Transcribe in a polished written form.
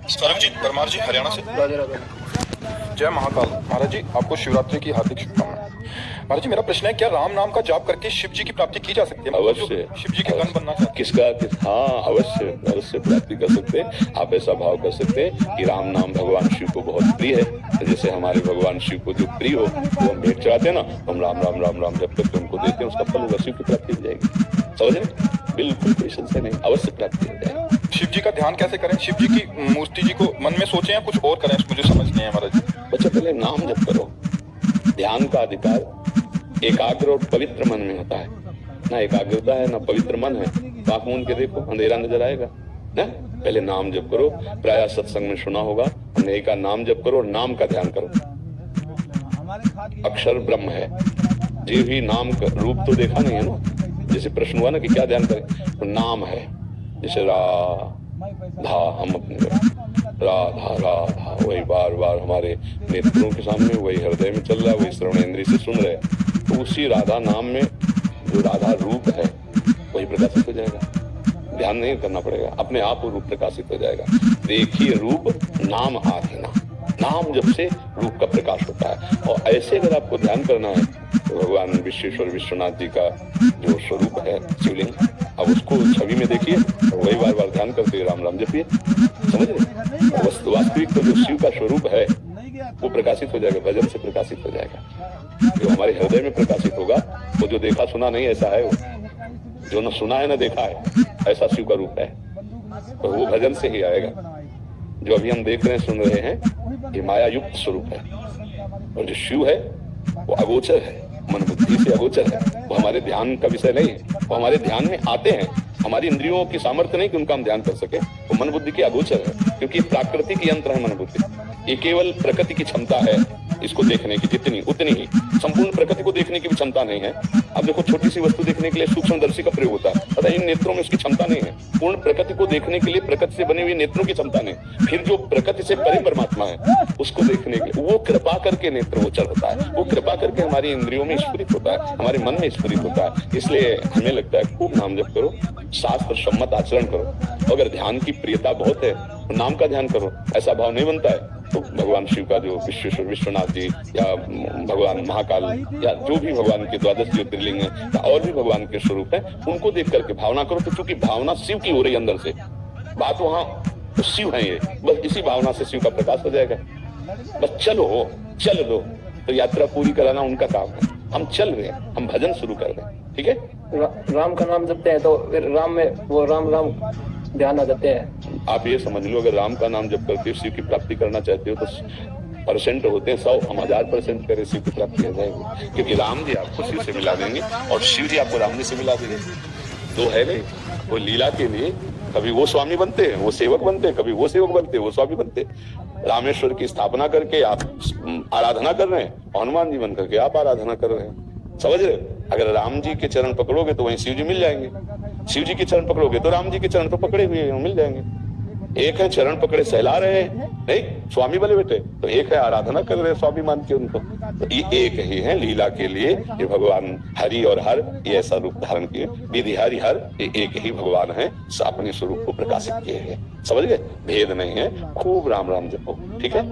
सरबजीत परमार जी, हरियाणा से। राधे राधे। जय महाकाल। महाराज जी, आपको शिवरात्रि की हार्दिक शुभकामनाएं। महाराज जी, मेरा प्रश्न है, क्या राम नाम का जाप करके शिव जी की प्राप्ति की जा सकती है? अवश्य। शिव जी के गण बनना चाहते हाँ, अवश्य अवश्य प्राप्ति कर सकते हैं। आप ऐसा भाव कर सकते हैं कि राम नाम भगवान शिव को बहुत प्रिय है। जैसे हमारे भगवान शिव को जो प्रिय हो वो हम भेंट चढ़ाते हैं ना, हम राम राम राम राम जब तक उनको देते हैं, उसका फल होगा, शिव की प्राप्ति हो जाएगी। समझ रहे? बिल्कुल कोई संशय नहीं, अवश्य प्राप्ति हो जाएगी। शिव जी का ध्यान कैसे करें? शिव जी की मूर्ति जी को मन में सोचें या कुछ और करें? मुझे समझ नहीं है महाराज जी। बच्चा, पहले नाम जप करो। ध्यान का अधिकार एकाग्र और पवित्र मन में होता है। ना एकाग्रता है ना पवित्र मन है, आंख मूंद के देखो, अंधेरा नजर आएगा ना। पहले नाम जप करो। प्राय सत्संग में सुना होगा, हमने कहा नाम जप करो और नाम का ध्यान करो। अक्षर ब्रह्म है। जी भी नाम का रूप तो देखा नहीं है ना। जैसे प्रश्न हुआ ना कि क्या ध्यान करें, तो नाम है। जैसे राधा, हम अपने राधा राधा वही बार बार हमारे नेत्रों के सामने, वही हृदय में चल रहा है, वही श्रवण इंद्रिय से सुन रहे। तो उसी राधा नाम में जो राधा रूप है वही प्रकाशित हो जाएगा। ध्यान नहीं करना पड़ेगा, अपने आप वो रूप प्रकाशित हो जाएगा। देखिए रूप नाम आधीना, नाम जब से रूप का प्रकाश होता है। और ऐसे अगर आपको ध्यान करना है तो भगवान विश्वेश्वर विश्वनाथ जी का जो स्वरूप है शिवलिंग, अब उसको छवि में देखिए और वही बार बार ध्यान करते राम राम जपिए। समझ रहे? वास्तविक तो जो शिव का स्वरूप है वो प्रकाशित हो जाएगा, भजन से प्रकाशित हो जाएगा। जो हमारे हृदय में प्रकाशित होगा वो जो देखा सुना नहीं ऐसा है, वो जो न सुना है न देखा है, ऐसा शिव का रूप है। तो वो भजन से ही आएगा। जो अभी हम देख रहे हैं, सुन रहे हैं, ये माया युक्त स्वरूप है। और जो शिव है वो अगोचर है, मन बुद्धि से अगोचर है। वो हमारे ध्यान का विषय नहीं है, वो हमारे ध्यान में आते हैं। हमारी इंद्रियों की सामर्थ्य नहीं कि उनका हम ध्यान कर सके, वो मन बुद्धि के अगोचर है। क्योंकि प्राकृतिक यंत्र है मन बुद्धि, ये केवल प्रकृति की क्षमता है इसको देखने की, जितनी उतनी ही। संपूर्ण प्रकृति को देखने की भी क्षमता नहीं है। अब देखो, छोटी सी वस्तु देखने के लिए सूक्ष्मदर्शी का प्रयोग होता है, पता है इन नेत्रों में उसकी क्षमता नहीं है। पूर्ण प्रकृति को देखने के लिए प्रकृति से बने हुए नेत्रों की क्षमता नहीं। फिर जो प्रकृति से परे परमात्मा है उसको देखने के लिए वो कृपा करके नेत्र गोचर होता है, वो कृपा करके हमारी इंद्रियों में स्फुरित होता है, हमारे मन में स्फुरित होता है। इसलिए हमें लगता है खूब नाम जप करो, शास्त्र सम्मत आचरण करो। अगर ध्यान की प्रियता बहुत है तो नाम का ध्यान करो। ऐसा भाव नहीं बनता है तो भगवान शिव का जो विश्वेश्वर विश्वनाथ जी या भगवान महाकाल या जो भी भगवान के द्वादश ज्योतिर्लिंग है या और भी भगवान के स्वरूप है, उनको देख करके भावना करो। तो चूंकि भावना शिव की हो रही अंदर से, बात वहां तो शिव है, ये बस इसी भावना से शिव का प्रकाश हो जाएगा। बस चल दो तो यात्रा पूरी कराना उनका काम है। हम चल रहे हैं, हम भजन शुरू कर रहे हैं। ठीक है? राम का नाम जपते हैं तो फिर राम में वो राम राम ध्यान आ जाते हैं। आप ये समझ लो, अगर राम का नाम जप करके शिव की प्राप्ति करना चाहते हो तो परसेंट होते हैं 100, हम 1000% करें शिव की प्राप्ति हो जाएगी। क्योंकि राम जी आपको शिव से मिला देंगे और शिव जी आपको राम जी से मिला देंगे। तो है नहीं, वो लीला के लिए कभी वो स्वामी बनते हैं, वो सेवक बनते हैं, कभी वो सेवक बनते हैं, वो स्वामी बनते हैं। रामेश्वर की स्थापना करके आप आराधना कर रहे हैं, हनुमान जी बन करके आप आराधना कर रहे हैं। समझ रहे? अगर राम जी के चरण पकड़ोगे तो वहीं शिव जी मिल जाएंगे, शिव जी के चरण पकड़ोगे तो राम जी के चरण तो पकड़े हुए हैं, मिल जाएंगे। एक है चरण पकड़े सहला रहे हैं, नहीं स्वामी बने बेटे, तो एक है आराधना कर रहे हैं स्वामी मान के उनको। तो ये एक ही है लीला के लिए। ये भगवान हरि और हर ये ऐसा रूप धारण किए, विधि हरि हर ये एक ही भगवान है, अपने स्वरूप को प्रकाशित किए हैं। समझ गए? भेद नहीं है। खूब राम राम जपो। ठीक है?